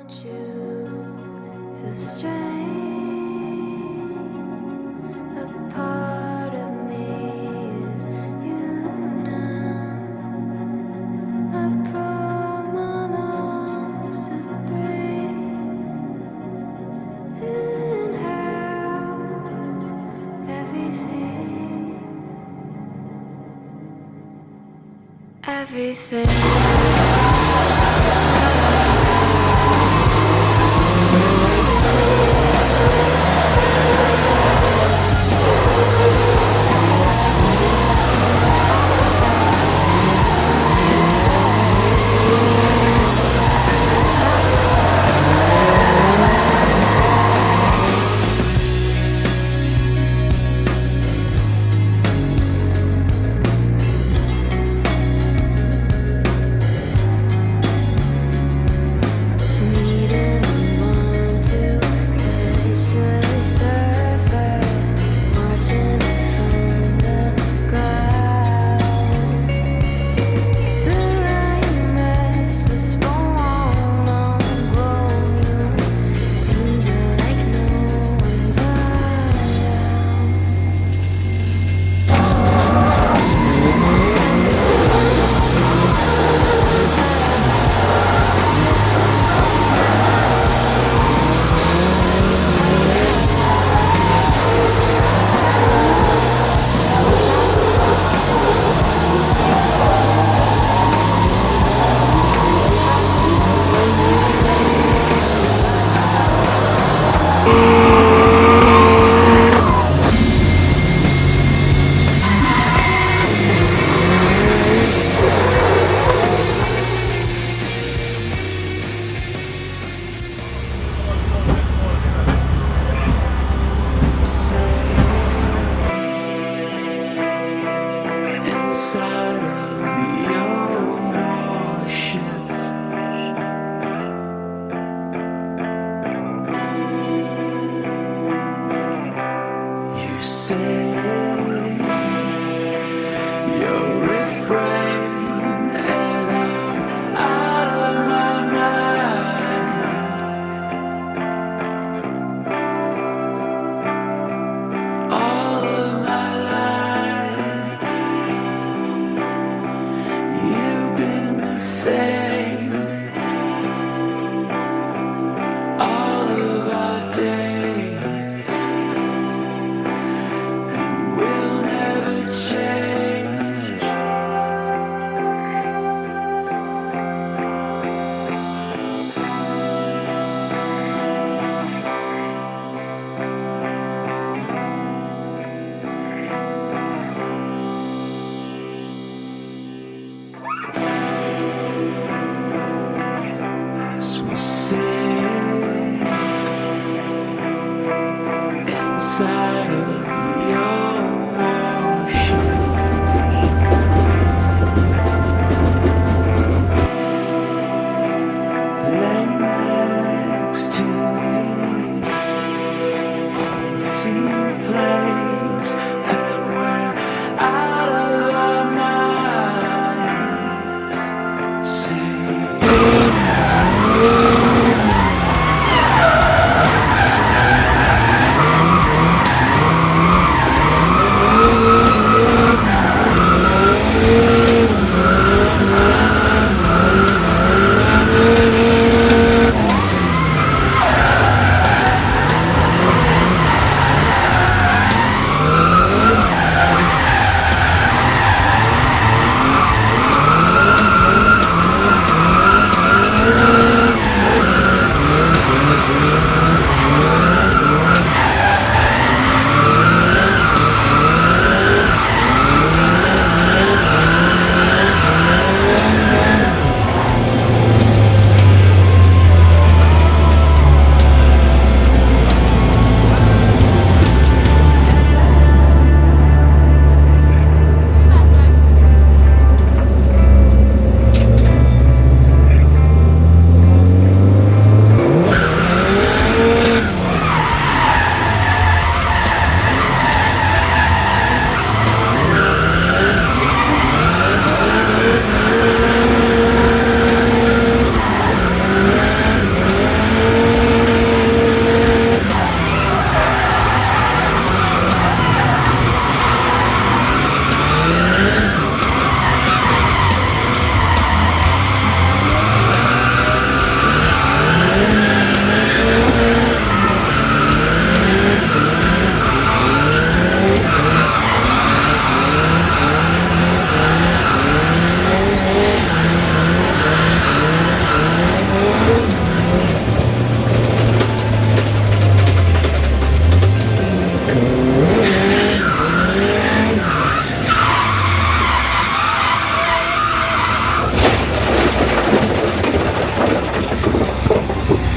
you feel strange. A part of me is you now. I brought my lungs to breathe in how everything.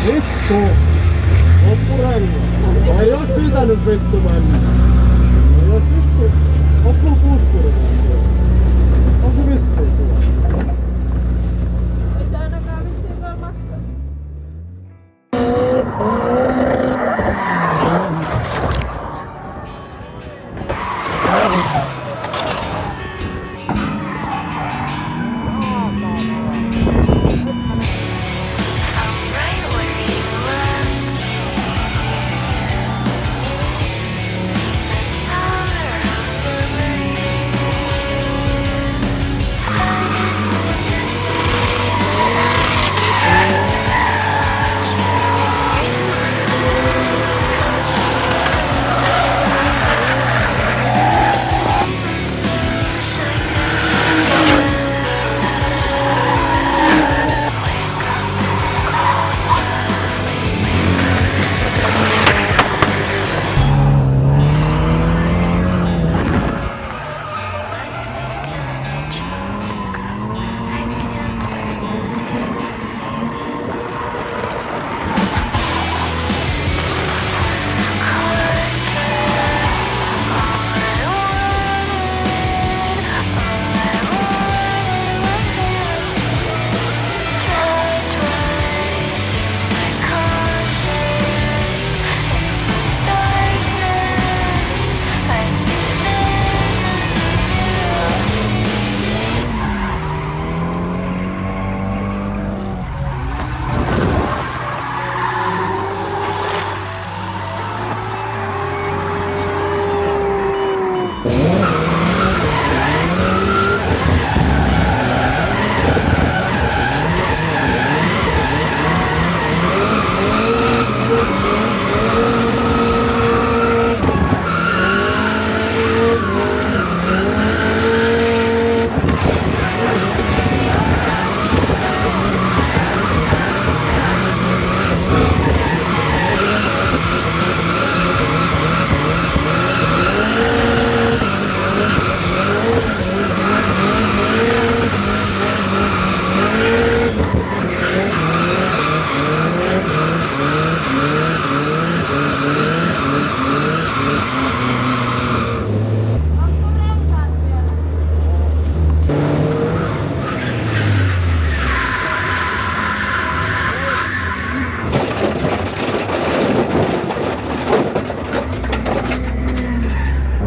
Vittu! Loppurengas. Ei oo pitänyt vittu mennä. Ei oo vittu. Loppu puskuri. Onko vittu tuo? Ei se ainakaan vissiin voi maksaa.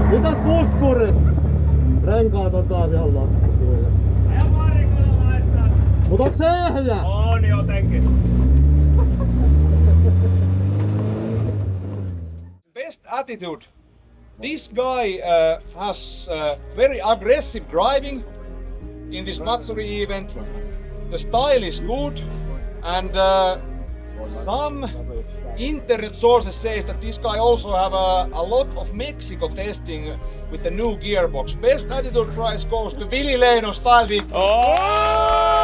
Mitäs puskuri? Renkaat on taas ihan lakkuilla. Aja varikolla laittaa. Mut onks se ehjä? On jotenkin. Best attitude. This guy has very aggressive driving in this Matsuri event. The style is good and some internet sources says that this guy also have a lot of Mexico testing with the new gearbox. Best attitude prize goes to Willy Leino Style Week. Oh!